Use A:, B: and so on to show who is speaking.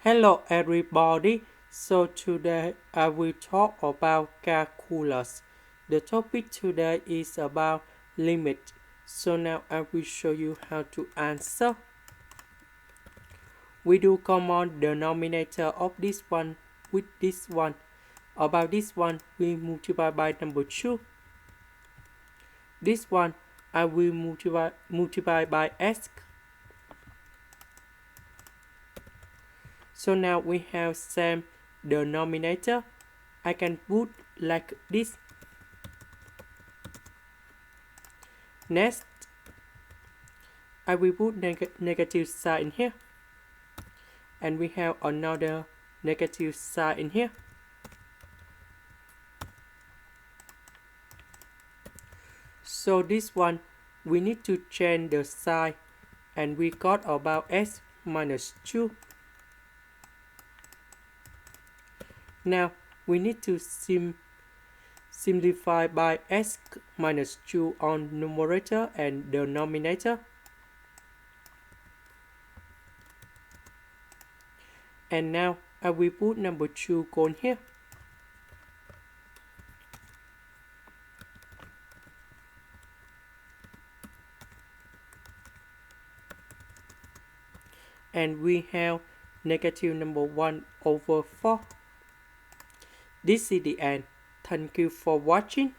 A: Hello everybody, so today I will talk about calculus. The topic today is about limit. So now I will show you how to answer. We do common denominator of this one with this one. About this one, we multiply by number 2. This one, I will multiply by x. So now we have same denominator. I can put like this. Next, I will put negative sign in here. And we have another negative sign in here. So this one, we need to change the sign. And we got about x minus 2. Now, we need to simplify by x minus 2 on numerator and denominator. And now, I will put number 2 on here. And we have negative number 1 over 4. This is the end. Thank you for watching.